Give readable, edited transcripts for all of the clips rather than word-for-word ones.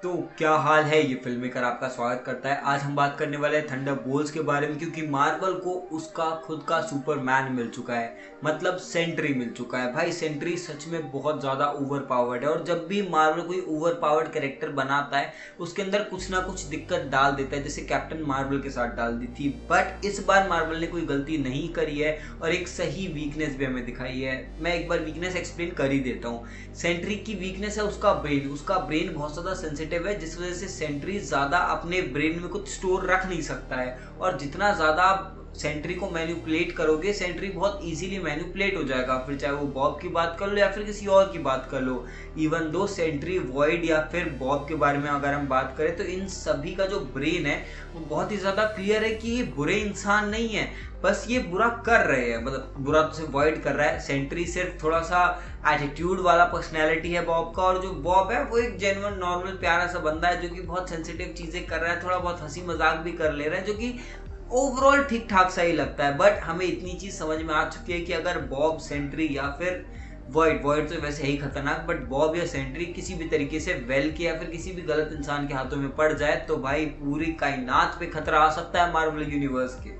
तो क्या हाल है, ये फिल्म मेकर आपका स्वागत करता है। आज हम बात करने वाले हैं थंडरबोल्ट्स के बारे में, क्योंकि मार्वल को उसका खुद का सुपरमैन मिल चुका है। मतलब सेंट्री मिल चुका है। भाई सेंट्री सच में बहुत ज़्यादा ओवर पावर्ड है, और जब भी मार्वल कोई ओवर पावर्ड कैरेक्टर बनाता है उसके अंदर कुछ ना कुछ दिक्कत डाल देता है, जैसे कैप्टन मार्वल के साथ डाल दी थी। बट इस बार मार्वल ने कोई गलती नहीं करी है और एक सही वीकनेस भी हमें दिखाई है। मैं एक बार वीकनेस एक्सप्लेन कर ही देता हूँ। सेंट्री की वीकनेस है उसका ब्रेन बहुत ज़्यादा सेंसिटिव है, जिस वजह से सेंट्री ज़्यादा अपने ब्रेन में कुछ स्टोर रख नहीं सकता है। और जितना ज़्यादा आप सेंट्री को मैनिपुलेट करोगे, सेंट्री बहुत इजीली मैनिपुलेट हो जाएगा। फिर चाहे वो बॉब की बात कर लो या फिर किसी और की बात कर लो। इवन दो सेंट्री, वॉइड या फिर बॉब के बारे में अगर हम बात करें तो इन सभी का जो ब्रेन है वो बहुत ही ज़्यादा क्लियर है कि ये बुरे इंसान नहीं है, बस ये बुरा कर रहे हैं। मतलब बुरा तो सिर्फ वॉइड कर रहा है। सेंट्री सिर्फ थोड़ा सा एटीट्यूड वाला पर्सनैलिटी है बॉब का, और जो बॉब है वो एक जेन्युइन नॉर्मल प्यारा सा बंदा है जो कि बहुत सेंसिटिव चीज़ें कर रहा है, थोड़ा बहुत हंसी मजाक भी कर ले रहा है, जो कि ओवरऑल ठीक ठाक सा ही लगता है। बट हमें इतनी चीज समझ में आ चुकी है कि अगर बॉब, सेंट्री या फिर वॉइड तो वैसे ही खतरनाक, बट बॉब या सेंट्री किसी भी तरीके से वेल के या फिर किसी भी गलत इंसान के हाथों में पड़ जाए तो भाई पूरी कायनात पे खतरा आ सकता है मार्वल यूनिवर्स के।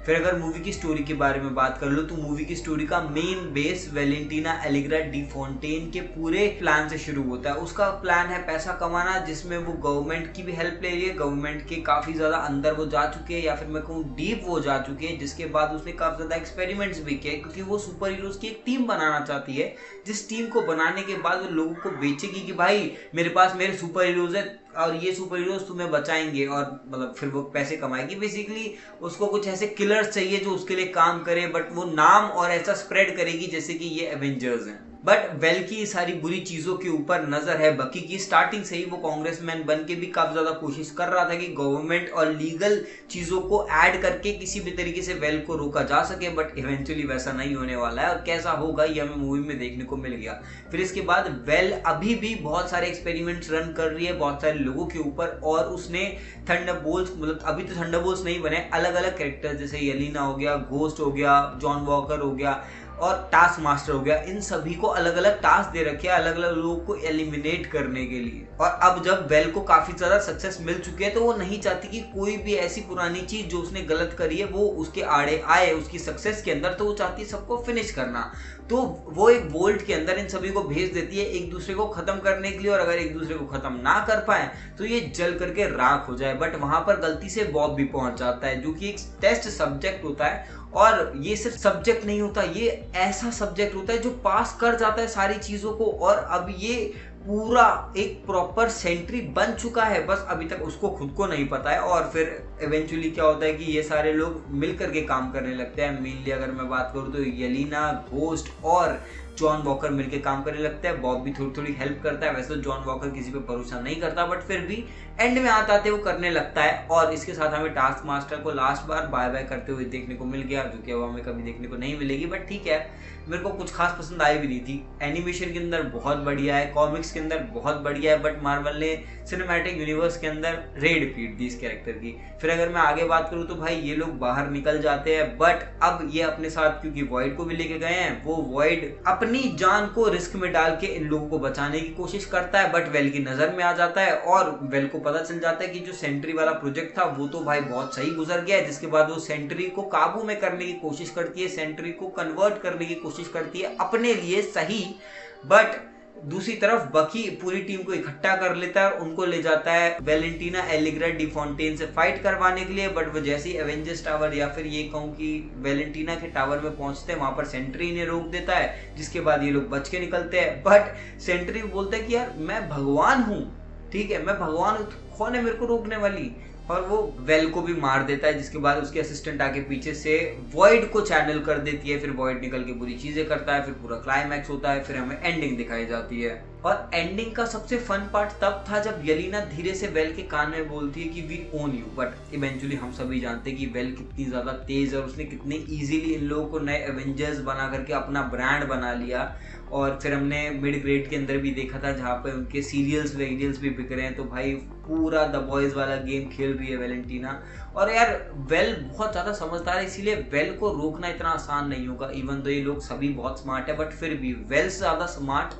फिर अगर मूवी की स्टोरी के बारे में बात कर लो तो मूवी की स्टोरी का main base Valentina Allegra de Fontaine के पूरे प्लान से शुरू होता है। उसका प्लान है पैसा कमाना, जिसमें वो गवर्नमेंट की भी हेल्प ले रही है। गवर्नमेंट के काफी ज्यादा अंदर वो जा चुके हैं, या फिर मैं कहूँ डीप वो जा चुके हैं, जिसके बाद उसने काफी ज्यादा एक्सपेरिमेंट्स भी किए, क्योंकि वो सुपर हीरोज की एक टीम बनाना चाहती है, जिस टीम को बनाने के बाद वो लोगों को बेचेगी कि भाई मेरे पास मेरे सुपर हीरोज है और ये सुपर हीरोज तुम्हें बचाएंगे, और मतलब फिर वो पैसे कमाएगी। बेसिकली उसको कुछ ऐसे किलर्स चाहिए जो उसके लिए काम करे, बट वो नाम और ऐसा स्प्रेड करेगी जैसे कि ये एवेंजर्स हैं। बट वेल की सारी बुरी चीजों के ऊपर नजर है बकी की। स्टार्टिंग से ही वो कांग्रेसमैन बन के भी काफी ज्यादा कोशिश कर रहा था कि गवर्नमेंट और लीगल चीजों को ऐड करके किसी भी तरीके से वेल को रोका जा सके, बट इवेंचुअली वैसा नहीं होने वाला है, और कैसा होगा ये हमें मूवी में देखने को मिल गया। फिर इसके बाद वेल अभी भी बहुत सारे एक्सपेरिमेंट्स रन कर रही है बहुत सारे लोगों के ऊपर, और उसने थंडरबोल्ट्स, मतलब अभी तो थंडरबोल्ट्स नहीं बने, अलग अलग कैरेक्टर जैसे येलिना हो गया, घोस्ट हो गया, जॉन वॉकर हो गया और टास्क मास्टर हो गया, इन सभी को अलग अलग टास्क दे रखे हैं अलग अलग लोगों को एलिमिनेट करने के लिए। और अब जब वेल को काफी ज्यादा सक्सेस मिल चुकी है तो वो नहीं चाहती कि कोई भी ऐसी पुरानी चीज जो उसने गलत करी है वो उसके आड़े आए उसकी सक्सेस के अंदर, तो वो चाहती है सबको फिनिश करना। तो वो एक वोल्ट के अंदर इन सभी को भेज देती है एक दूसरे को खत्म करने के लिए, और अगर एक दूसरे को खत्म ना कर पाए तो ये जल करके राख हो जाए। बट वहां पर गलती से बॉब भी पहुंच जाता है, जो कि एक टेस्ट सब्जेक्ट होता है, और ये सिर्फ सब्जेक्ट नहीं होता, ये ऐसा सब्जेक्ट होता है जो पास कर जाता है सारी चीजों को। और अब ये पूरा एक प्रॉपर सेंट्री बन चुका है, बस अभी तक उसको खुद को नहीं पता है। और फिर इवेंचुअली क्या होता है कि ये सारे लोग मिल करके काम करने लगते हैं। मेनली अगर मैं बात करूँ तो येलिना, घोस्ट और जॉन वॉकर मिलकर काम करने लगता है। बॉब भी थोड़ी थोड़ी हेल्प करता है। वैसे तो जॉन वॉकर किसी पे भरोसा नहीं करता, बट फिर भी एंड में आते आते वो करने लगता है। और इसके साथ हमें टास्क मास्टर को लास्ट बार बाय बाय करते हुए देखने को मिल गया, जो कि अब हमें कभी देखने को नहीं मिलेगी। बट ठीक है, मेरे को कुछ खास पसंद आई भी नहीं थी। एनिमेशन के अंदर बहुत बढ़िया है, कॉमिक्स के अंदर बहुत बढ़िया है, बट मार्वल ने सिनेमैटिक यूनिवर्स के अंदर रेड पीट दी इस कैरेक्टर की। फिर अगर मैं आगे बात करूँ तो भाई ये लोग बाहर निकल जाते हैं, बट अब ये अपने साथ क्योंकि वॉइड को भी लेके गए हैं, वो वॉइड अपनी जान को रिस्क में डाल के इन लोगों को बचाने की कोशिश करता है। बट वेल की नजर में आ जाता है, और वेल को पता चल जाता है कि जो सेंट्री वाला प्रोजेक्ट था वो तो भाई बहुत सही गुजर गया है। जिसके बाद वो सेंट्री को काबू में करने की कोशिश करती है, सेंट्री को कन्वर्ट करने की कोशिश करती है अपने लिए सही। बट दूसरी तरफ बकी पूरी टीम को इकट्ठा कर लेता है और उनको ले जाता है वेलेंटिना एलिग्रा डी फोंटेन से फाइट करवाने के लिए। बट वो जैसे ही एवेंजर्स टावर, या फिर ये कहूँ कि वेलेंटिना के टावर में पहुंचते हैं, वहां पर सेंट्री ने रोक देता है, जिसके बाद ये लोग बच के निकलते हैं। बट सेंट्री बोलता है कि यार मैं भगवान हूँ, ठीक है मैं भगवान हूँ, तो कौन है मेरे को रोकने वाली, और वो वेल को भी मार देता है। जिसके बाद उसके असिस्टेंट आके पीछे से वॉइड को चैनल कर देती है, फिर वॉइड निकल के बुरी चीजें करता है, फिर पूरा क्लाइमैक्स होता है, फिर हमें एंडिंग दिखाई जाती है। और एंडिंग का सबसे फन पार्ट तब था जब येलिना धीरे से वेल के कान में बोलती है कि we own you. But eventually हम सभी जानते हैं कि वेल कितनी ज्यादा तेज है और उसने कितने इजीली इन लोगों को नए एवेंजर्स बना करके अपना ब्रांड बना लिया। और फिर हमने मिड ग्रेड के अंदर भी देखा था जहाँ पे उनके सीरियल्स वेरियल्स भी बिक रहे हैं। तो भाई पूरा द बॉयज वाला गेम खेल रही है वेलेंटिना। और यार वेल बहुत ज्यादा समझदार है, इसीलिए वेल को रोकना इतना आसान नहीं होगा। इवन तो ये लोग सभी बहुत स्मार्ट है, बट फिर भी वेल से ज्यादा smart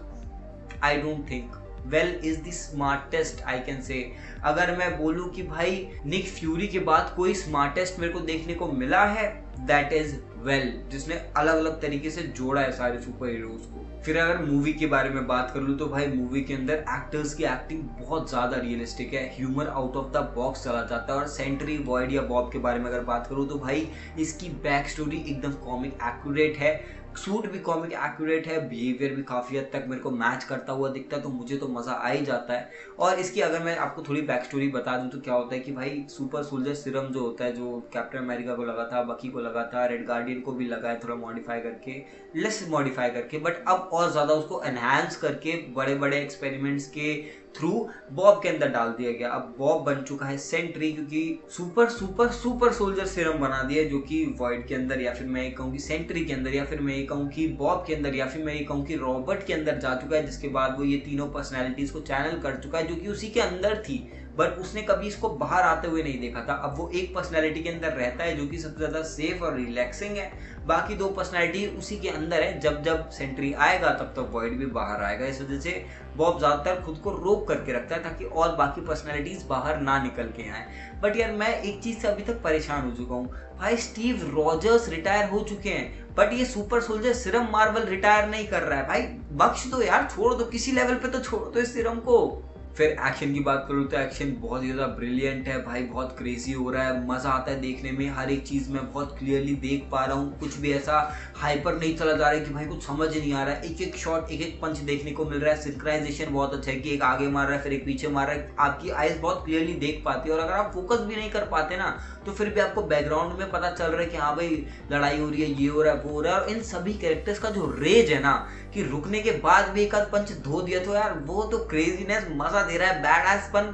I don't think well is the smartest I can say. अगर मैं बोलूं कि भाई निक फ्यूरी के बाद कोई स्मार्टेस्ट मेरे को देखने को मिला है, दैट इज वेल, जिसने अलग अलग तरीके से जोड़ा है सारे सुपर हीरोज को। फिर अगर मूवी के बारे में बात कर लूँ तो भाई मूवी के अंदर एक्टर्स की एक्टिंग बहुत ज्यादा रियलिस्टिक है, humour out of the box चला जाता है। और सेंट्री, वॉइड या बॉब के बारे में अगर बात करूँ तो भाई इसकी बैक स्टोरी एकदम कॉमिक एक्यूरेट है, सूट भी कॉमिक एक्यूरेट है, बिहेवियर भी काफ़ी हद तक मेरे को मैच करता हुआ दिखता है, तो मुझे तो मज़ा आ ही जाता है। और इसकी अगर मैं आपको थोड़ी बैक स्टोरी बता दूं तो क्या होता है कि भाई सुपर सोल्जर सीरम जो होता है, जो कैप्टन अमेरिका को लगा था, बकी को लगा था, रेड गार्डियन को भी लगा है, थोड़ा मॉडिफाई करके, लेस मॉडिफाई करके, बट अब और ज़्यादा उसको एनहांस करके बड़े बड़े एक्सपेरिमेंट्स के थ्रू बॉब के अंदर डाल दिया गया। अब बॉब बन चुका है सेंट्री, क्योंकि super super super soldier serum बना दिया, जो कि वॉइड के अंदर, या फिर मैं ये कहूँ कि सेंट्री के अंदर, या फिर मैं ये कहूँ कि बॉब के अंदर, या फिर मैं ये कहूँ कि रॉबर्ट के अंदर जा चुका है, जिसके बाद वो ये तीनों पर्सनैलिटीज को चैनल कर चुका है जो कि उसी के अंदर थी, बट उसने कभी इसको बाहर आते हुए नहीं देखा था। अब वो एक पर्सनैलिटी के अंदर रहता है जो कि सबसे ज्यादा सेफ और रिलैक्सिंग है, बाकी दो पर्सनैलिटी उसी के अंदर है। जब जब सेंट्री आएगा तब तक वॉइड भी बाहर आएगा, इस वजह से बॉब ज्यादातर खुद को रोक करके रखता है ताकि और बाकी पर्सनैलिटीज बाहर ना निकल के आए। बट यार मैं एक चीज से अभी तक परेशान हो चुका हूँ भाई, स्टीव रॉजर्स रिटायर हो चुके हैं बट ये super soldier serum Marvel retire नहीं कर रहा है। भाई बख्श दो यार, छोड़ दो, किसी लेवल पे तो छोड़ दो इस सीरम को। फिर एक्शन की बात करूँ तो एक्शन बहुत ज़्यादा ब्रिलियंट है भाई, बहुत क्रेजी हो रहा है, मज़ा आता है देखने में, हर एक चीज़ मैं बहुत क्लियरली देख पा रहा हूँ, कुछ भी ऐसा हाइपर नहीं चला जा रहा है कि भाई कुछ समझ नहीं आ रहा है, एक एक शॉट, एक एक पंच देखने को मिल रहा है। सिंक्राइजेशन बहुत अच्छा है कि एक आगे मार रहा है फिर एक पीछे मार रहा है, आपकी आइज बहुत क्लियरली देख पाती है। और अगर आप फोकस भी नहीं कर पाते ना तो फिर भी आपको बैकग्राउंड में पता चल रहा है कि हाँ भाई लड़ाई हो रही है, ये हो रहा है, वो हो रहा है। और इन सभी कैरेक्टर्स का जो रेज है ना, कि रुकने के बाद भी एक आध पंच धो दिया, तो यार वो तो क्रेजीनेस मजा दे रहा है, बैड एस पन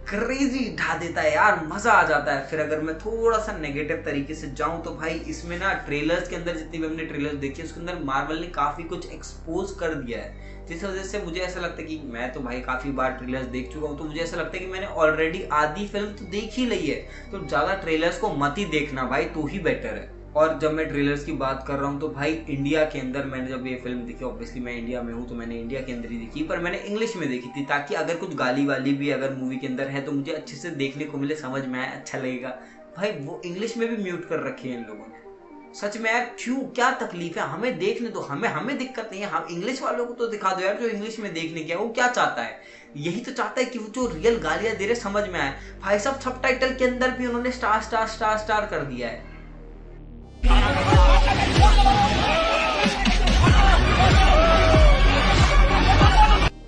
क्रेजी ढा देता है यार, मजा आ जाता है। फिर अगर मैं थोड़ा सा नेगेटिव तरीके से जाऊं तो भाई इसमें ना ट्रेलर्स के अंदर, जितनी भी हमने ट्रेलर्स देखी उसके अंदर मार्वल ने काफी कुछ एक्सपोज कर दिया है, जिस वजह से मुझे ऐसा लगता है कि मैं तो भाई काफी बार ट्रेलर्स देख चुका हूँ, तो मुझे ऐसा लगता है कि मैंने ऑलरेडी आधी फिल्म तो देख ही ली है, तो ज्यादा ट्रेलर्स को मत ही देखना भाई, तो ही बेटर है। और जब मैं ट्रेलर्स की बात कर रहा हूँ तो भाई इंडिया के अंदर मैंने जब ये फिल्म देखी, ऑब्वियसली मैं इंडिया में हूँ तो मैंने इंडिया के अंदर ही देखी, पर मैंने इंग्लिश में देखी थी ताकि अगर कुछ गाली वाली भी अगर मूवी के अंदर है तो मुझे अच्छे से देखने को मिले, समझ में आए, अच्छा लगेगा। भाई वो इंग्लिश में भी म्यूट कर रखी है इन लोगों ने, सच में यार क्यों, क्या तकलीफ है, हमें देखने दो, हमें दिक्कत नहीं है, हम इंग्लिश वालों को तो दिखा दो यार जो इंग्लिश में देखने क्या, वो क्या चाहता है, यही तो चाहता है कि वो जो रियल गालियां दे रहे समझ में आए। भाई साहब सबटाइटल के अंदर भी उन्होंने स्टार स्टार स्टार स्टार कर दिया है।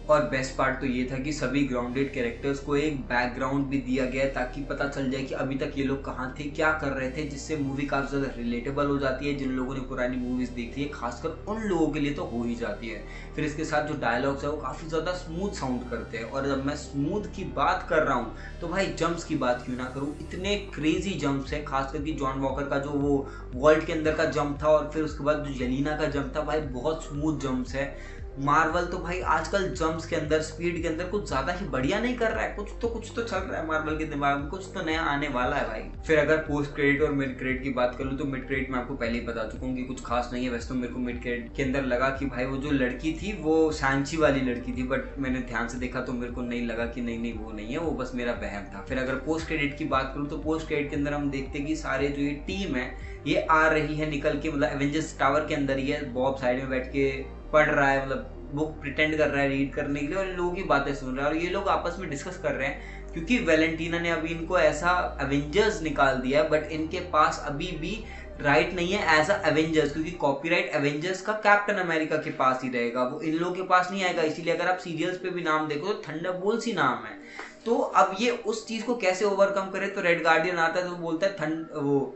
और बेस्ट पार्ट तो ये था कि सभी ग्राउंडेड कैरेक्टर्स को एक बैकग्राउंड भी दिया गया है ताकि पता चल जाए कि अभी तक ये लोग कहाँ थे, क्या कर रहे थे, जिससे मूवी काफी ज्यादा रिलेटेबल हो जाती है। जिन लोगों ने पुरानी मूवीज देखी है खासकर उन लोगों के लिए तो हो ही जाती है। फिर इसके साथ जो डायलॉग्स है वो काफी ज्यादा स्मूथ साउंड करते हैं। और जब मैं स्मूथ की बात कर रहा हूँ तो भाई जंप्स की बात क्यों ना करूँ, इतने क्रेजी जंप्स है, खासकर कि जॉन वॉकर का जो वो वर्ल्ड के अंदर का जंप था और फिर उसके बाद जो येलेना का जंप था, भाई बहुत स्मूथ जंप्स है। मार्वल तो भाई आजकल जंप्स के अंदर, स्पीड के अंदर कुछ ज्यादा ही बढ़िया नहीं कर रहा है, कुछ तो चल रहा है मार्वल के दिमाग में, कुछ तो नया आने वाला है भाई। फिर अगर पोस्ट क्रेडिट और मिड क्रेडिट की बात करूँ तो मिड क्रेडिट मैं आपको पहले ही बता चुका हूँ कि कुछ खास नहीं है। वैसे तो मेरे को मिड क्रेडिट के अंदर लगा कि भाई वो जो लड़की थी वो सांची वाली लड़की थी, बट मैंने ध्यान से देखा तो मेरे को नहीं लगा कि नहीं वो नहीं है, वो बस मेरा वहम था। फिर अगर पोस्ट क्रेडिट की बात करूँ तो पोस्ट क्रेडिट के अंदर हम देखते हैं कि सारे जो ये टीम है ये आ रही है निकल के, मतलब एवेंजर्स टावर के अंदर ही है, बॉब साइड में बैठ के पढ़ रहा है, मतलब बुक प्रिटेंड कर रहा है रीड करने के लिए, और इन लोगों की बातें सुन रहा है। और ये लोग आपस में डिस्कस कर रहे हैं क्योंकि वैलेंटीना ने अभी इनको ऐसा एवेंजर्स निकाल दिया है, बट इनके पास अभी भी राइट नहीं है एज अ एवेंजर्स, क्योंकि कॉपीराइट एवेंजर्स का कैप्टन अमेरिका के पास ही रहेगा, वो इन लोगों के पास नहीं आएगा। इसीलिए अगर आप सीरियल्स पे भी नाम देखो तो थंडरबोल्ट्स ही नाम है। तो अब ये उस चीज को कैसे ओवरकम करे, तो रेड गार्डियन आता है तो बोलता है वो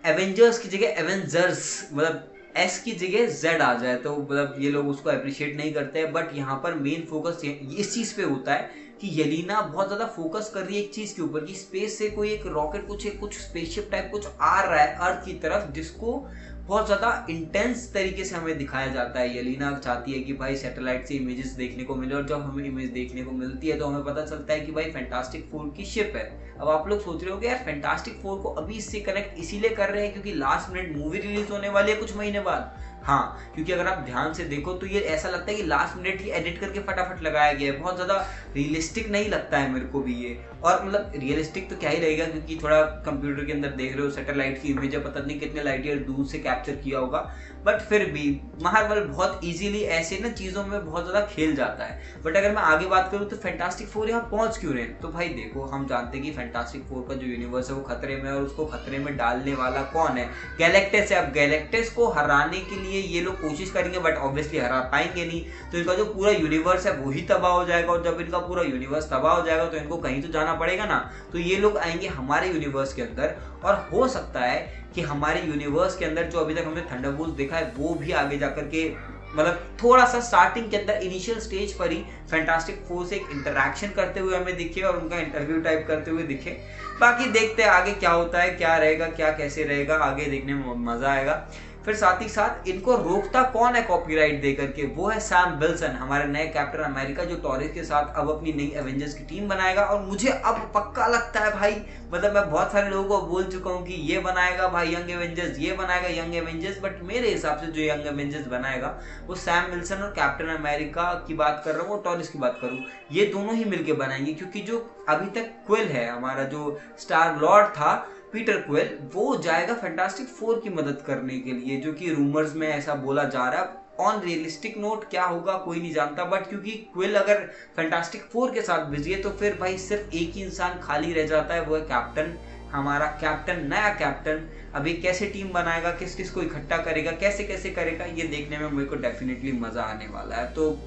एवेंजर्स की जगह एवेंजर्स, मतलब एस की जगह जेड आ जाए, तो मतलब ये लोग उसको अप्रिशिएट नहीं करते हैं। बट यहाँ पर मेन फोकस इस चीज पे होता है कि येलेना बहुत ज्यादा फोकस कर रही है एक चीज के ऊपर कि स्पेस से कोई एक रॉकेट, कुछ स्पेसशिप टाइप कुछ आ रहा है अर्थ की तरफ, जिसको बहुत ज्यादा इंटेंस तरीके से हमें दिखाया जाता है। येलेना चाहती है कि भाई सैटेलाइट से इमेजेस देखने को मिले, और जब हमें इमेज देखने को मिलती है तो हमें पता चलता है कि भाई फैंटास्टिक फोर की शिप है। अब आप लोग सोच रहे हो कि यार फैंटास्टिक फोर को अभी इससे कनेक्ट इसीलिए कर रहे हैं क्योंकि लास्ट मिनट मूवी रिलीज होने वाली है कुछ महीने बाद। हाँ, क्योंकि अगर आप ध्यान से देखो तो ये ऐसा लगता है कि लास्ट मिनट ही एडिट करके फटाफट लगाया गया है, बहुत ज़्यादा रियलिस्टिक नहीं लगता है मेरे को भी ये। और मतलब रियलिस्टिक तो क्या ही रहेगा, क्योंकि थोड़ा कंप्यूटर के अंदर देख रहे हो, सैटेलाइट की इमेज है, पता नहीं कितने लाइट ईयर दूर से कैप्चर किया होगा, बट फिर भी मार्वल बहुत इजीली ऐसे ना चीज़ों में बहुत ज़्यादा खेल जाता है। बट अगर मैं आगे बात करूँ तो फैंटास्टिक फोर यहाँ पहुँच क्यों रहे हैं, तो भाई देखो, हम जानते हैं कि फैंटास्टिक फोर का जो यूनिवर्स है वो खतरे में है, और उसको खतरे में डालने वाला कौन है, गैलेक्टस है। अब गैलेक्टस को हराने के लिए ये लोग कोशिश करेंगे, बट ऑब्वियसली हरा पाएंगे नहीं, तो इनका जो पूरा यूनिवर्स है वो ही तबाह हो जाएगा, और जब इनका पूरा यूनिवर्स तबाह हो जाएगा तो इनको कहीं तो जाना पड़ेगा ना, तो ये लोग आएंगे हमारे यूनिवर्स के अंदर। और हो सकता है कि हमारे यूनिवर्स के अंदर जो अभी तक हमने थंडरबोल्ट्स देखा है वो भी आगे जाकर के मतलब थोड़ा सा स्टार्टिंग के अंदर इनिशियल स्टेज पर ही फैंटास्टिक फोर से एक इंटरेक्शन करते हुए हमें दिखे और उनका इंटरव्यू टाइप करते हुए दिखे। बाकी देखते हैं आगे क्या होता है, क्या रहेगा, क्या कैसे रहेगा, आगे देखने में मजा आएगा। फिर साथ ही साथ इनको रोकता कौन है कॉपीराइट दे करके, वो है सैम विल्सन, हमारे नए कैप्टन अमेरिका, जो टॉरिस के साथ अब अपनी नई एवेंजर्स की टीम बनाएगा। और मुझे अब पक्का लगता है भाई, मतलब मैं बहुत सारे लोगों को बोल चुका हूँ कि ये बनाएगा भाई यंग एवेंजर्स, ये बनाएगा यंग एवेंजर्स, बट मेरे हिसाब से जो यंग एवेंजर्स बनाएगा वो सैम विल्सन और कैप्टन अमेरिका की बात कर रहा हूँ, टॉरिस की बात करूँ, ये दोनों ही मिलके बनाएंगे। क्योंकि जो अभी तक क्विल है, हमारा जो स्टार लॉर्ड था पीटर क्विल, वो जाएगा फैंटास्टिक फोर की मदद करने के लिए, जो कि रूमर्स में ऐसा बोला जा रहा है। ऑन रियलिस्टिक नोट क्या होगा कोई नहीं जानता, बट क्योंकि क्विल अगर फैंटास्टिक फोर के साथ बिजी है तो फिर भाई सिर्फ एक ही इंसान खाली रह जाता है, वो है कैप्टन, हमारा कैप्टन, नया कैप्टन। अभी कैसे टीम बनाएगा, किस किस को इकट्ठा करेगा, कैसे कैसे करेगा, ये देखने में मेरे को डेफिनेटली मजा आने वाला है। तो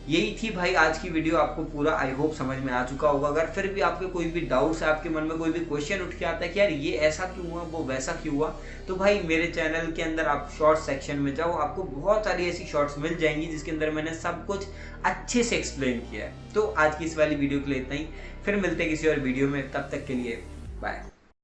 यही थी भाई आज की वीडियो, आपको पूरा आई होप समझ में आ चुका होगा। अगर फिर भी आपके कोई भी डाउट्स है, आपके मन में कोई भी क्वेश्चन उठ के आता है कि यार ये ऐसा क्यों हुआ, वो वैसा क्यों हुआ, तो भाई मेरे चैनल के अंदर आप शॉर्ट सेक्शन में जाओ, आपको बहुत सारी ऐसी शॉर्ट्स मिल जाएंगी जिसके अंदर मैंने सब कुछ अच्छे से एक्सप्लेन किया है। तो आज की इस वाली वीडियो के लिए इतना ही, फिर मिलते हैं किसी और वीडियो में, तब तक के लिए बाय।